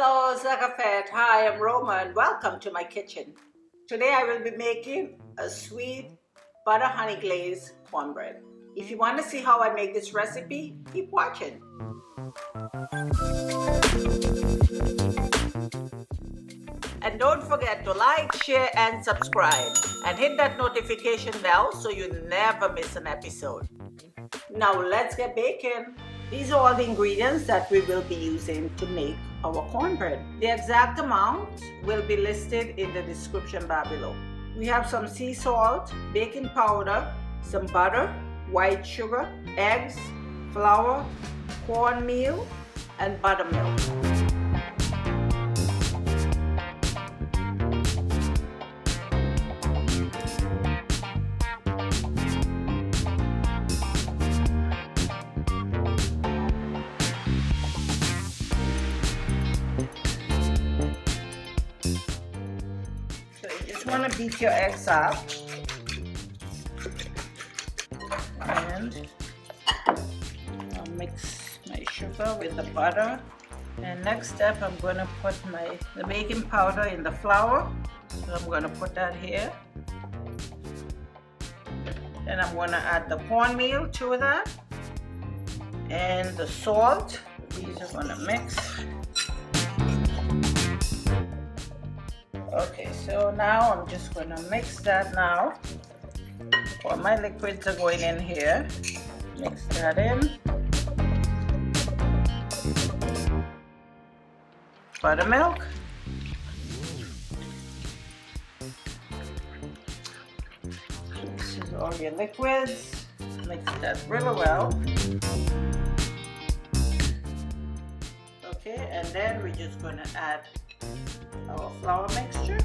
Hello, SakaFete. Hi, I'm Roma and welcome to my kitchen. Today I will be making a sweet butter honey glaze cornbread. If you want to see how I make this recipe, keep watching. And don't forget to like, share and subscribe and hit that notification bell so you never miss an episode. Now let's get baking. These are all the ingredients that we will be using to make our cornbread. The exact amount will be listed in the description bar below. We have some sea salt, baking powder, some butter, white sugar, eggs, flour, cornmeal, and buttermilk. Want to beat your eggs up, and I'll mix my sugar with the butter. And next step, I'm going to put the baking powder in the flour. So I'm going to put that here. Then I'm going to add the cornmeal to that and the salt. These are going to mix. Okay, so now I'm just going to mix that now. All my liquids are going in here. Mix that in. Buttermilk. This is all your liquids. Mix that really well. Okay, and then we're just going to add our flour mixture.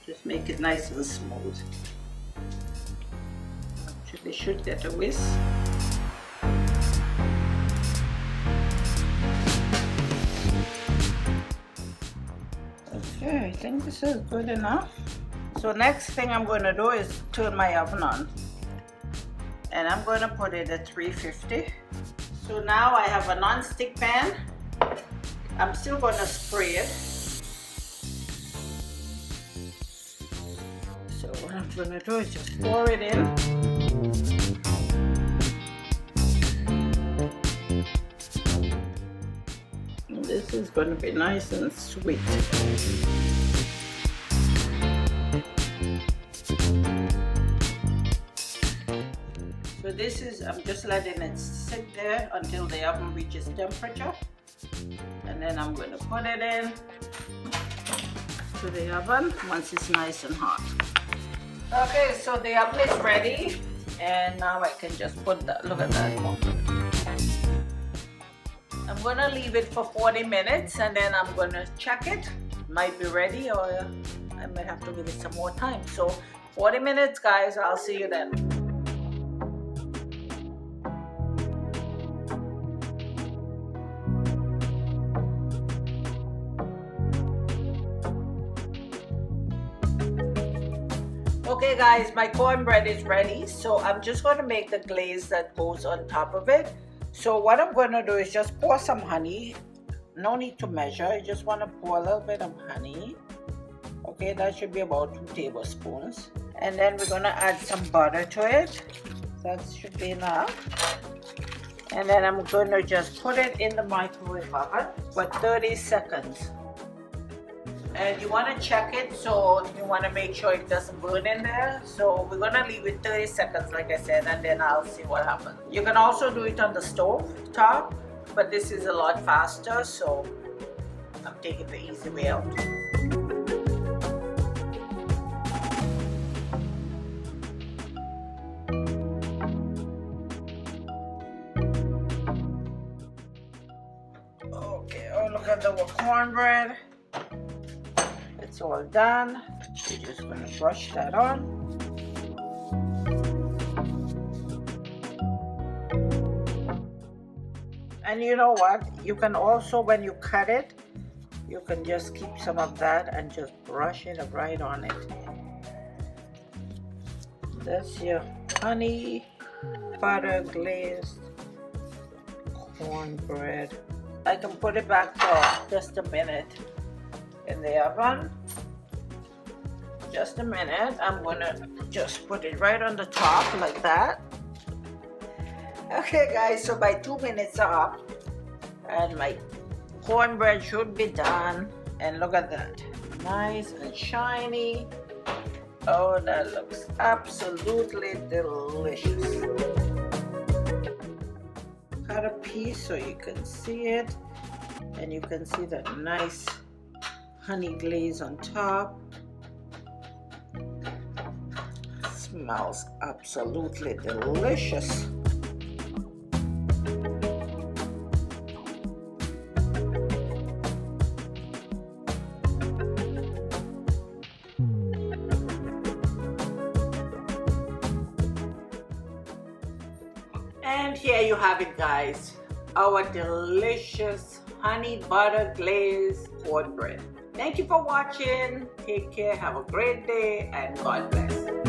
Just make it nice and smooth. Actually, should get a whisk. Okay, I think this is good enough. So next thing I'm going to do is turn my oven on. And I'm going to put it at 350. So now I have a non-stick pan. I'm still going to spray it. So what I'm going to do is just pour it in. This is going to be nice and sweet. So this is, I'm just letting it sit there until the oven reaches temperature. And then I'm going to put it in to the oven once it's nice and hot. Okay, so the oven is ready. And now I can just put that, look at that. I'm going to leave it for 40 minutes and then I'm going to check it. Might be ready or I might have to give it some more time. So 40 minutes guys, I'll see you then. Okay guys, my cornbread is ready. So I'm just going to make the glaze that goes on top of it. So what I'm going to do is just pour some honey. No need to measure. I just want to pour a little bit of honey. Okay, that should be about 2 tablespoons. And then we're going to add some butter to it. That should be enough. And then I'm going to just put it in the microwave oven for 30 seconds. And you want to check it, so you want to make sure it doesn't burn in there. So we're going to leave it 30 seconds like I said, and then I'll see what happens. You can also do it on the stove top, but this is a lot faster, so I'm taking the easy way out. Okay, oh look at the cornbread. It's all done. We're just going to brush that on. And you know what? You can also, when you cut it, you can just keep some of that and just brush it right on it. That's your honey butter glazed cornbread. I can put it back for just a minute in the oven. Just a minute. I'm gonna just put it right on the top like that. Okay guys, so by 2 minutes are up and my cornbread should be done, and look at that, nice and shiny. Oh, that looks absolutely delicious. Cut a piece so you can see it, and you can see that nice honey glaze on top. Smells absolutely delicious. And here you have it guys, our delicious honey butter glazed cornbread. Thank you for watching. Take care, have a great day, and God bless.